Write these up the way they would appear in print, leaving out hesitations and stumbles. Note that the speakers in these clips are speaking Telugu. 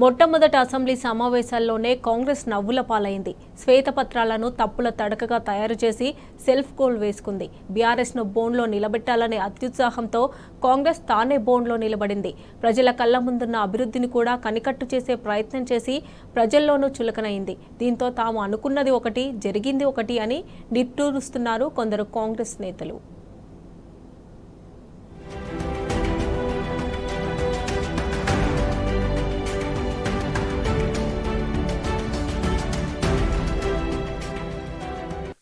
మొట్టమొదటి అసెంబ్లీ సమావేశాల్లోనే కాంగ్రెస్ నవ్వుల పాలైంది. శ్వేతపత్రాలను తప్పుల తడకగా తయారు చేసి సెల్ఫ్ గోల్ వేసుకుంది. బీఆర్ఎస్ను బోన్లో నిలబెట్టాలనే అత్యుత్సాహంతో కాంగ్రెస్ తానే బోన్లో నిలబడింది. ప్రజల కళ్ల ముందున్న అభివృద్ధిని కూడా కనికట్టు చేసే ప్రయత్నం చేసి ప్రజల్లోనూ చులకనైంది. దీంతో తాము అనుకున్నది ఒకటి, జరిగింది ఒకటి అని నిట్టూరుస్తున్నారు కొందరు కాంగ్రెస్ నేతలు.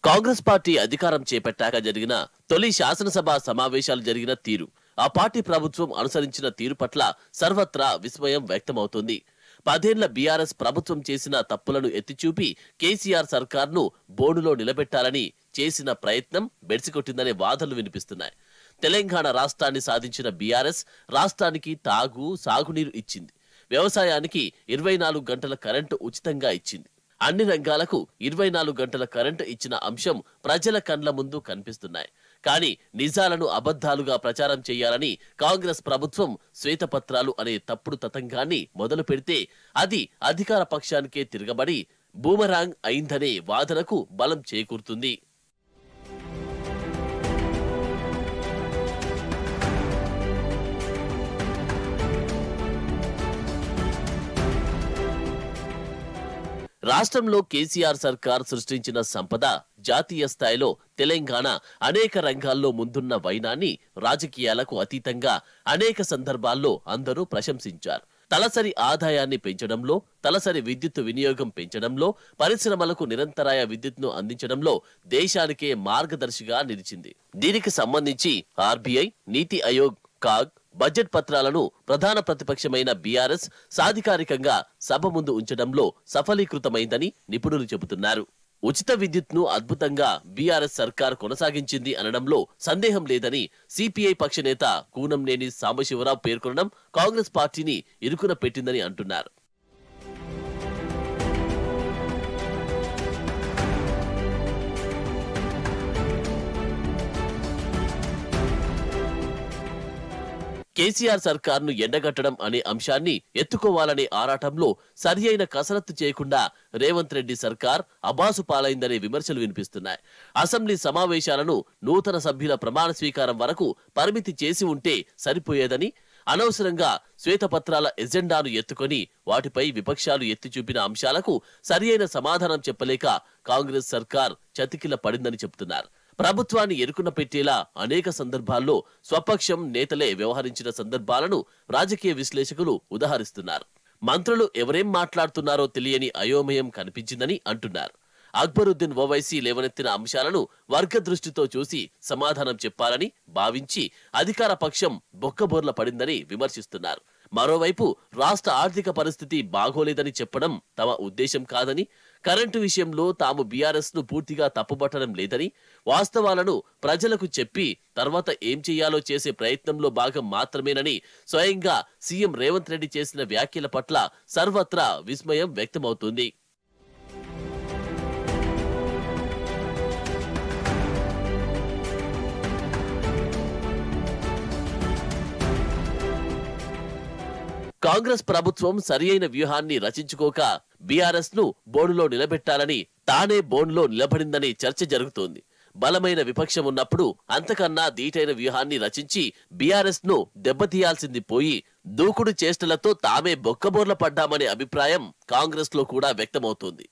కాంగ్రెస్ పార్టీ అధికారం చేపట్టాక జరిగిన తొలి శాసనసభ సమావేశాలు జరిగిన తీరు, ఆ పార్టీ ప్రభుత్వం అనుసరించిన తీరు పట్ల సర్వత్రా విస్మయం వ్యక్తమవుతోంది. 10 ఏళ్ల బీఆర్ఎస్ ప్రభుత్వం చేసిన తప్పులను ఎత్తిచూపి కేసీఆర్ సర్కార్ను బోనులో నిలబెట్టాలని చేసిన ప్రయత్నం బెడిసికొట్టిందనే వాదనలు వినిపిస్తున్నాయి. తెలంగాణ రాష్ట్రాన్ని సాధించిన బీఆర్ఎస్ రాష్ట్రానికి సాగునీరు ఇచ్చింది. వ్యవసాయానికి 24 గంటల కరెంటు ఉచితంగా ఇచ్చింది. అన్ని రంగాలకు 24 గంటల కరెంటు ఇచ్చిన అంశం ప్రజల కండ్ల ముందు కనిపిస్తున్నాయి. కానీ నిజాలను అబద్ధాలుగా ప్రచారం చేయాలని కాంగ్రెస్ ప్రభుత్వం శ్వేతపత్రాలు అనే తప్పుడు తతంగాన్ని మొదలు పెడితే అది అధికార పక్షానికే తిరగబడి బూమరాంగ్ అయిందనే వాదనకు బలం చేకూరుతుంది. రాష్ట్రంలో కేసీఆర్ సర్కార్ సృష్టించిన సంపద జాతీయ స్థాయిలో తెలంగాణ అనేక రంగాల్లో ముందున్న వైనాన్ని రాజకీయాలకు అతీతంగా అనేక సందర్భాల్లో అందరూ ప్రశంసించారు. తలసరి ఆదాయాన్ని పెంచడంలో, తలసరి విద్యుత్ వినియోగం పెంచడంలో, పరిశ్రమలకు నిరంతరాయ విద్యుత్ను అందించడంలో దేశానికే మార్గదర్శిగా నిలిచింది. దీనికి సంబంధించి ఆర్బీఐ, నీతి ఆయోగ్, కాగ్ బడ్జెట్ పత్రాలను ప్రధాన ప్రతిపక్షమైన బీఆర్ఎస్ సాధికారికంగా సభ ముందు ఉంచడంలో సఫలీకృతమైందని నిపుణులు చెబుతున్నారు. ఉచిత విద్యుత్ను అద్భుతంగా బీఆర్ఎస్ సర్కార్ కొనసాగించింది అనడంలో సందేహం లేదని సిపిఐ పక్ష నేత కూనంనేని సాంబశివరావు పేర్కొనడం కాంగ్రెస్ పార్టీని ఇరుకున పెట్టిందని అంటున్నారు. కేసీఆర్ సర్కార్ను ఎండగట్టడం అనే అంశాన్ని ఎత్తుకోవాలనే ఆరాటంలో సరియైన కసరత్తు చేయకుండా రేవంత్ రెడ్డి సర్కార్ అబాసు పాలైందనే విమర్శలు వినిపిస్తున్నాయి. అసెంబ్లీ సమావేశాలను నూతన సభ్యుల ప్రమాణ స్వీకారం వరకు పరిమితి చేసి ఉంటే సరిపోయేదని, అనవసరంగా శ్వేతపత్రాల ఎజెండాను ఎత్తుకొని వాటిపై విపక్షాలు ఎత్తి చూపిన అంశాలకు సరియైన సమాధానం చెప్పలేక కాంగ్రెస్ సర్కార్ చతికిల పడిందని చెబుతున్నారు. ప్రభుత్వాన్ని ఎరుకున పెట్టేలా అనేక సందర్భాల్లో స్వపక్షం నేతలే వ్యవహరించిన సందర్భాలను రాజకీయ విశ్లేషకులు ఉదాహరిస్తున్నారు. మంత్రులు ఎవరేం మాట్లాడుతున్నారో తెలియని అయోమయం కనిపించిందని అంటున్నారు. అక్బరుద్దీన్ ఓవైసీ లేవనెత్తిన అంశాలను వర్గ దృష్టితో చూసి సమాధానం చెప్పాలని భావించి అధికార పక్షం బొక్కబోర్ల పడిందని విమర్శిస్తున్నారు. మరోవైపు రాష్ట్ర ఆర్థిక పరిస్థితి బాగోలేదని చెప్పడం తమ ఉద్దేశం కాదని, కరెంటు విషయంలో తాము బీఆర్ఎస్ ను పూర్తిగా తప్పుపట్టడం లేదని, వాస్తవాలను ప్రజలకు చెప్పి తర్వాత ఏం చేయాలో చేసే ప్రయత్నంలో భాగం మాత్రమేనని స్వయంగా సీఎం రేవంత్ రెడ్డి చేసిన వ్యాఖ్యల పట్ల సర్వత్రా విస్మయం వ్యక్తమవుతుంది. కాంగ్రెస్ ప్రభుత్వం సరియైన వ్యూహాన్ని రచించుకోక బీఆర్ఎస్ ను బోనులో నిలబెట్టాలని తానే బోనులో నిలబడిందనే చర్చ జరుగుతోంది. బలమైన విపక్షం ఉన్నప్పుడు అంతకన్నా దీటైన వ్యూహాన్ని రచించి బీఆర్ఎస్ ను దెబ్బతీయాల్సింది పోయి దూకుడు చేష్టలతో తామే బొక్కబోర్ల పడ్డామనే అభిప్రాయం కాంగ్రెస్ లో కూడా వ్యక్తమవుతోంది.